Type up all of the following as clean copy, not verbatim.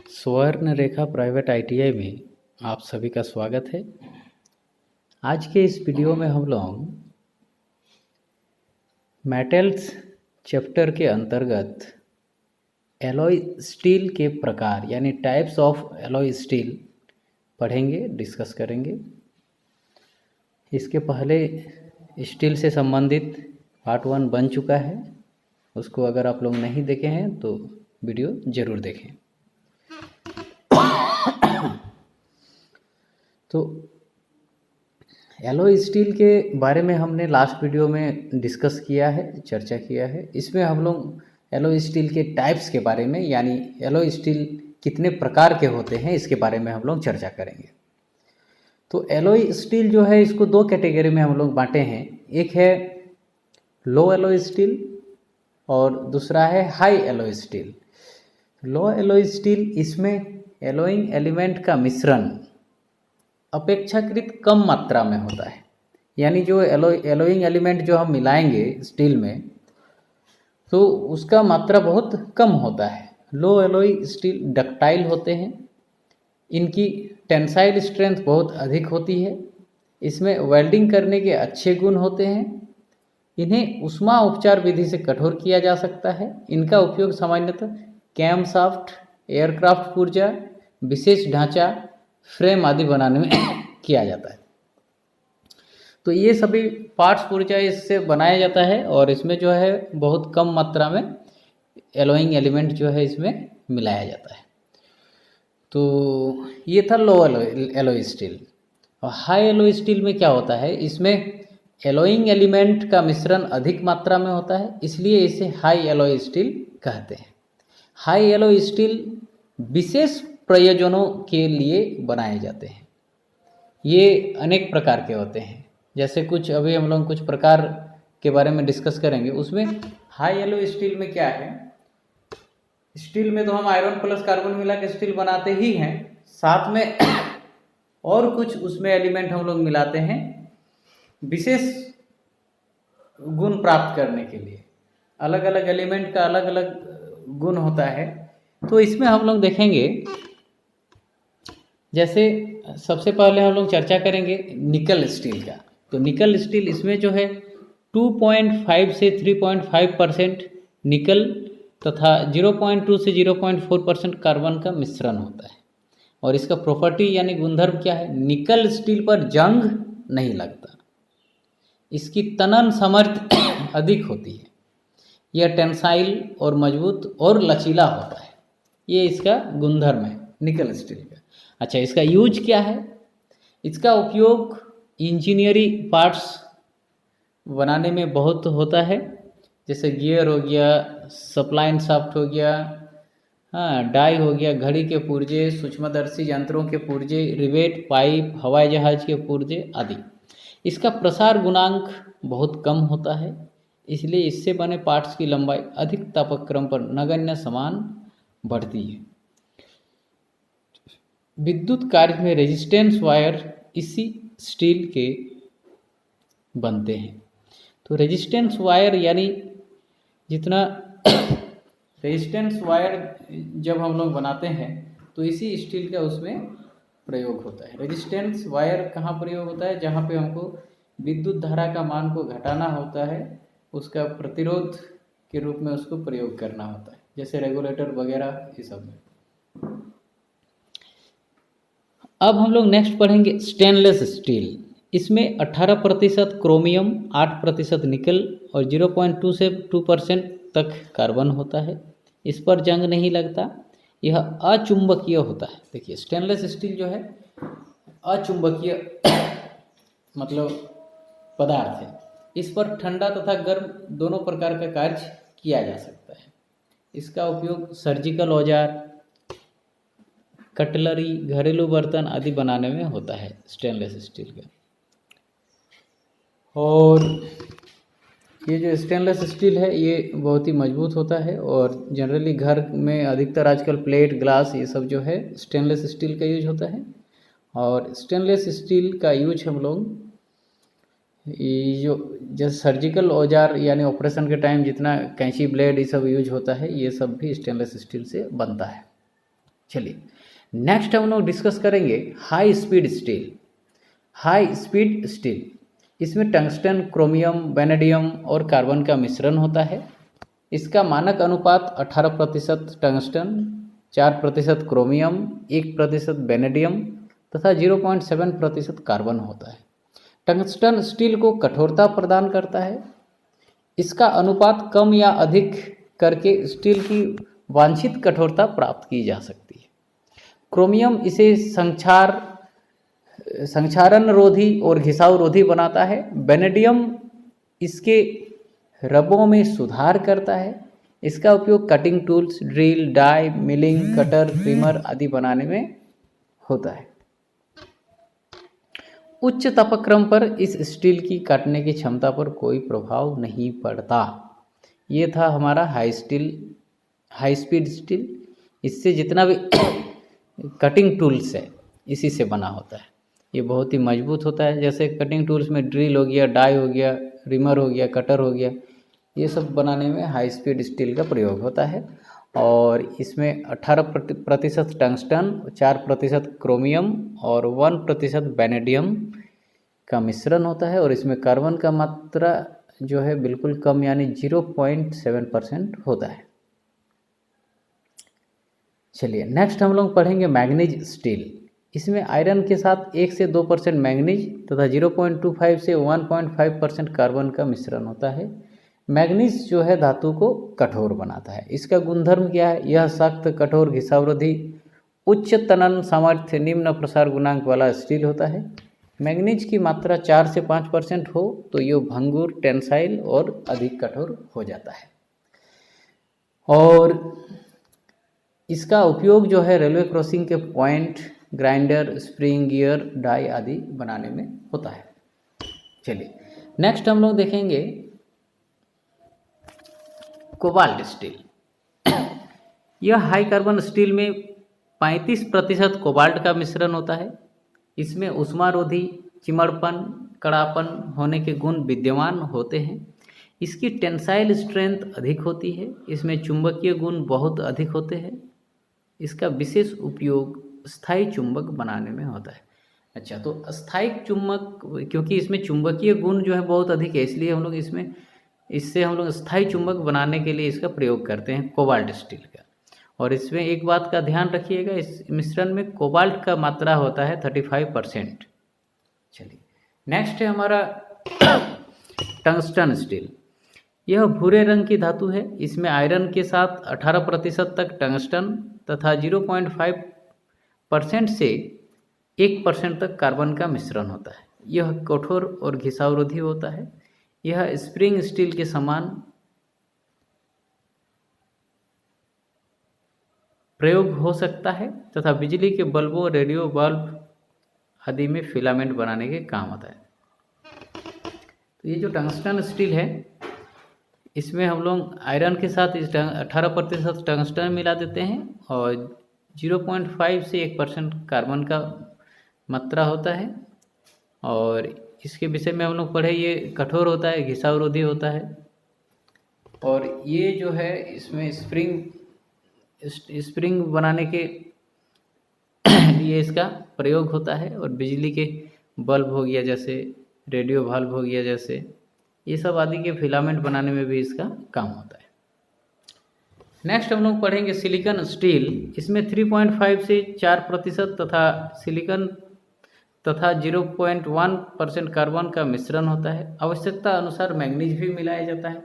स्वर्ण रेखा private ITI में आप सभी का स्वागत है। आज के इस वीडियो में हम लोग मेटल्स चैप्टर के अंतर्गत एलॉय स्टील के प्रकार यानी टाइप्स ऑफ एलॉय स्टील पढ़ेंगे, डिस्कस करेंगे। इसके पहले स्टील से संबंधित पार्ट 1 बन चुका है, उसको अगर आप लोग नहीं देखे हैं तो वीडियो ज़रूर देखें। तो एलॉय स्टील के बारे में हमने लास्ट वीडियो में डिस्कस किया है, चर्चा किया है। इसमें हम लोग एलॉय स्टील के टाइप्स के बारे में यानी एलॉय स्टील कितने प्रकार के होते हैं इसके बारे में हम लोग चर्चा करेंगे। तो एलॉय स्टील जो है इसको दो कैटेगरी में हम लोग बांटे हैं। एक है लो एलॉय स्टील और दूसरा है हाई एलॉय स्टील। लो एलॉय स्टील इसमें एलॉइंग एलिमेंट का मिश्रण अपेक्षाकृत कम मात्रा में होता है, यानी जो एलॉइंग एलिमेंट जो हम मिलाएंगे स्टील में तो उसका मात्रा बहुत कम होता है। लो एलॉय स्टील डक्टाइल होते हैं, इनकी टेंसाइल स्ट्रेंथ बहुत अधिक होती है, इसमें वेल्डिंग करने के अच्छे गुण होते हैं, इन्हें ऊष्मा उपचार विधि से कठोर किया जा सकता है। इनका उपयोग सामान्यतः कैमशाफ्ट, एयरक्राफ्ट पुर्जा, विशेष ढांचा, फ्रेम आदि बनाने में किया जाता है। तो ये सभी पार्ट्स पुर्जा इससे बनाया जाता है और इसमें जो है बहुत कम मात्रा में एलॉइंग एलिमेंट जो है इसमें मिलाया जाता है। तो ये था लो एलॉय स्टील। और हाई एलॉय स्टील में क्या होता है, इसमें एलॉइंग एलिमेंट का मिश्रण अधिक मात्रा में होता है, इसलिए इसे हाई एलॉय स्टील कहते हैं। हाई एलॉय स्टील विशेष प्रयोजनों के लिए बनाए जाते हैं। ये अनेक प्रकार के होते हैं, जैसे कुछ अभी हम लोग कुछ प्रकार के बारे में डिस्कस करेंगे। उसमें हाई एलॉय स्टील में क्या है, स्टील में तो हम आयरन प्लस कार्बन मिला के स्टील बनाते ही हैं, साथ में और कुछ उसमें एलिमेंट हम लोग मिलाते हैं विशेष गुण प्राप्त करने के लिए। अलग अलग एलिमेंट का अलग अलग गुण होता है। तो इसमें हम लोग देखेंगे, जैसे सबसे पहले हम लोग चर्चा करेंगे निकल स्टील का। तो निकल स्टील इसमें जो है 2.5 से 3.5% निकल तथा 0.2 से 0.4% कार्बन का मिश्रण होता है। और इसका प्रॉपर्टी यानी गुणधर्म क्या है, निकल स्टील पर जंग नहीं लगता, इसकी तनन सामर्थ्य अधिक होती है, यह टेंसाइल और मजबूत और लचीला होता है। ये इसका गुणधर्म है निकल स्टील का। अच्छा, इसका यूज क्या है, इसका उपयोग इंजीनियरिंग पार्ट्स बनाने में बहुत होता है, जैसे गियर हो गया, सप्लाइन शाफ्ट हो गया, डाई हो गया, घड़ी के पुर्जे, सूक्ष्मदर्शी यंत्रों के पुर्जे, रिवेट, पाइप, हवाई जहाज के पुर्जे आदि। इसका प्रसार गुणांक बहुत कम होता है, इसलिए इससे बने पार्ट्स की लंबाई अधिक तापक्रम पर नगण्य समान बढ़ती है। विद्युत कार्य में रेजिस्टेंस वायर इसी स्टील के बनते हैं। तो रेजिस्टेंस वायर यानी जितना रेजिस्टेंस वायर जब हम लोग बनाते हैं तो इसी स्टील का उसमें प्रयोग होता है। रेजिस्टेंस वायर कहाँ प्रयोग होता है, जहाँ पे हमको विद्युत धारा का मान को घटाना होता है, उसका प्रतिरोध के रूप में उसको प्रयोग करना होता है, जैसे रेगुलेटर वगैरह ये सब में। अब हम लोग नेक्स्ट पढ़ेंगे स्टेनलेस स्टील। इसमें 18% क्रोमियम, 8% निकल और 0.2 से 2% तक कार्बन होता है। इस पर जंग नहीं लगता, यह अचुंबकीय होता है। देखिए स्टेनलेस स्टील जो है अचुंबकीय मतलब पदार्थ है, इस पर ठंडा तथा गर्म दोनों प्रकार का कार्य किया जा सकता है। इसका उपयोग सर्जिकल औजार, कटलरी, घरेलू बर्तन आदि बनाने में होता है स्टेनलेस स्टील का। और ये जो स्टेनलेस स्टील है ये बहुत ही मजबूत होता है और जनरली घर में अधिकतर आजकल प्लेट, ग्लास ये सब जो है स्टेनलेस स्टील का यूज होता है। और स्टेनलेस स्टील का यूज हम लोग जो सर्जिकल औजार यानी ऑपरेशन के टाइम जितना कैंची, ब्लेड ये सब यूज होता है, ये सब भी स्टेनलेस स्टील से बनता है। चलिए नेक्स्ट हम लोग डिस्कस करेंगे high speed steel. High speed steel, इसमें टंगस्टन, क्रोमियम, वेनेडियम और कार्बन का मिश्रण होता है। इसका मानक अनुपात 18% टंगस्टन, 4% क्रोमियम, 1% वेनेडियम तथा 0.7% कार्बन होता है। टंगस्टन स्टील को कठोरता प्रदान करता है। इसका अनुपात कम या अधिक करके स्टील की वांछित कठोरता प्राप्त की जा सकती है। क्रोमियम इसे संक्षारण रोधी और घिसाव रोधी बनाता है। वेनेडियम इसके रबों में सुधार करता है। इसका उपयोग cutting tools, drill, die, milling, cutter, trimmer आदि बनाने में होता है। उच्च तापक्रम पर इस स्टील की काटने की क्षमता पर कोई प्रभाव नहीं पड़ता। ये था हमारा हाई स्पीड स्टील। इससे जितना भी कटिंग टूल्स है इसी से बना होता है। ये बहुत ही मजबूत होता है। जैसे कटिंग टूल्स में ड्रिल हो गया, डाई हो गया, रिमर हो गया, कटर हो गया, ये सब बनाने में हाई स्पीड स्टील का प्रयोग होता है। और इसमें 18% टंगस्टन, 4% क्रोमियम और 1% वेनेडियम का मिश्रण होता है। और इसमें कार्बन का मात्रा जो है बिल्कुल कम यानी 0.7% होता है। चलिए नेक्स्ट हम लोग पढ़ेंगे मैग्नीज स्टील। इसमें आयरन के साथ 1 से 2% मैग्नीज तथा 0.25 से 1.5% कार्बन का मिश्रण होता है। मैग्नीज जो है धातु को कठोर बनाता है। इसका गुणधर्म क्या है? यह सख्त, कठोर, घिसावरोधी, उच्च तनन सामर्थ्य, निम्न प्रसार गुणांक वाला स्टील होता है। मैग्नीज की मात्रा 4 से 5% हो तो ये भंगुर, टेंसाइल और अधिक कठोर हो जाता है। और इसका उपयोग जो है रेलवे क्रॉसिंग के point, grinder, spring, gear, die आदि बनाने में होता है। चलिए नेक्स्ट हम लोग देखेंगे कोबाल्ट स्टील। यह हाई कार्बन स्टील में 35% कोबाल्ट का मिश्रण होता है। इसमें ऊष्मारोधी, चिमड़पन, कड़ापन होने के गुण विद्यमान होते हैं। इसकी टेंसाइल स्ट्रेंथ अधिक होती है। इसमें चुंबकीय गुण बहुत अधिक होते हैं। इसका विशेष उपयोग स्थायी चुंबक बनाने में होता है। अच्छा, तो स्थायी चुंबक, क्योंकि इसमें चुंबकीय गुण जो है बहुत अधिक है, इसलिए हम लोग इससे हम लोग स्थायी चुंबक बनाने के लिए इसका प्रयोग करते हैं कोबाल्ट स्टील का। और इसमें एक बात का ध्यान रखिएगा, इस मिश्रण में कोबाल्ट का मात्रा होता है 35%। चलिए नेक्स्ट है हमारा टंगस्टन स्टील। यह भूरे रंग की धातु है। इसमें आयरन के साथ 18% तक टंगस्टन तथा 0.5% से 1% तक कार्बन का मिश्रण होता है। यह कठोर और घिसावरोधी होता है। यह स्प्रिंग स्टील के समान प्रयोग हो सकता है तथा बिजली के बल्बों, रेडियो बल्ब आदि में फिलामेंट बनाने के काम आता है। तो ये जो टंगस्टन स्टील है, इसमें हम लोग आयरन के साथ 18% टंगस्टन मिला देते हैं और 0.5 से 1% कार्बन का मात्रा होता है। और इसके विषय में हम लोग पढ़े, ये कठोर होता है, घिसावरोधी होता है। और ये जो है इसमें स्प्रिंग बनाने के लिए इसका प्रयोग होता है। और बिजली के बल्ब हो गया, जैसे रेडियो बल्ब हो गया, जैसे ये सब आदि के फिलामेंट बनाने में भी इसका काम होता है। नेक्स्ट हम लोग पढ़ेंगे सिलिकॉन स्टील। इसमें 3.5 से 4% तथा सिलिकॉन तथा 0.1% कार्बन का मिश्रण होता है। आवश्यकता अनुसार मैग्नीज भी मिलाया जाता है।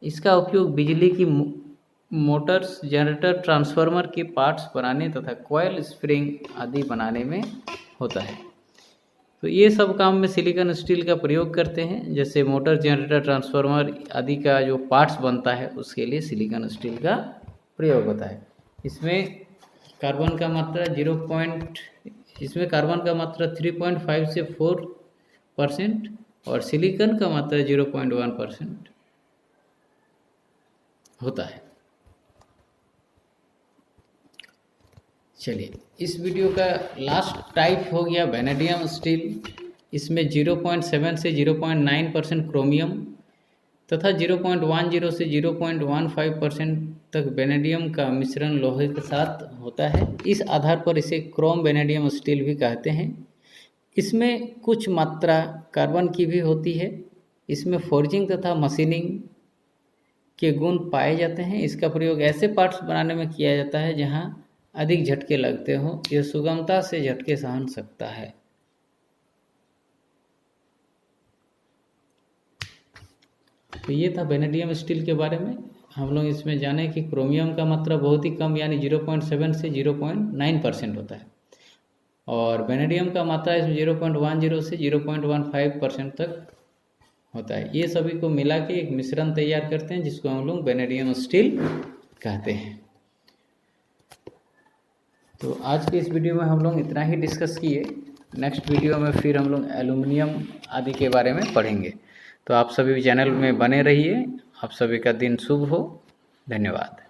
इसका उपयोग बिजली की मोटर्स, जनरेटर, ट्रांसफार्मर के पार्ट्स बनाने तथा कॉयल, स्प्रिंग आदि बनाने में होता है। तो ये सब काम में सिलिकॉन स्टील का प्रयोग करते हैं। जैसे मोटर, जनरेटर, ट्रांसफार्मर आदि का जो पार्ट्स बनता है उसके लिए सिलिकॉन स्टील का प्रयोग होता है। इसमें कार्बन का मात्रा 3.5 से 4% और सिलिकॉन का मात्रा 0.1% होता है। चलिए इस वीडियो का लास्ट टाइप हो गया वेनेडियम स्टील। इसमें 0.7 से 0.9% क्रोमियम, तथा 0.10 से 0.15% तक वेनेडियम का मिश्रण लोहे के साथ होता है। इस आधार पर इसे क्रोम वेनेडियम स्टील भी कहते हैं। इसमें कुछ मात्रा कार्बन की भी होती है। इसमें फोर्जिंग तथा मशीनिंग के गुण पाए जाते हैं। इसका प्रयोग ऐसे पार्ट्स बनाने में किया जाता है जहां अधिक झटके लगते हों। यह सुगमता से झटके सहन सकता है। तो ये था वेनेडियम स्टील के बारे में। हम लोग इसमें जाने कि क्रोमियम का मात्रा बहुत ही कम यानी 0.7 से 0.9% होता है और वेनेडियम का मात्रा इसमें 0.10 से 0.15% तक होता है। ये सभी को मिला के एक मिश्रण तैयार करते हैं जिसको हम लोग वेनेडियम स्टील कहते हैं। तो आज के इस वीडियो में हम लोग इतना ही डिस्कस किए। नेक्स्ट वीडियो में फिर हम लोग एल्युमिनियम आदि के बारे में पढ़ेंगे। तो आप सभी चैनल में बने रहिए। आप सभी का दिन शुभ हो। धन्यवाद।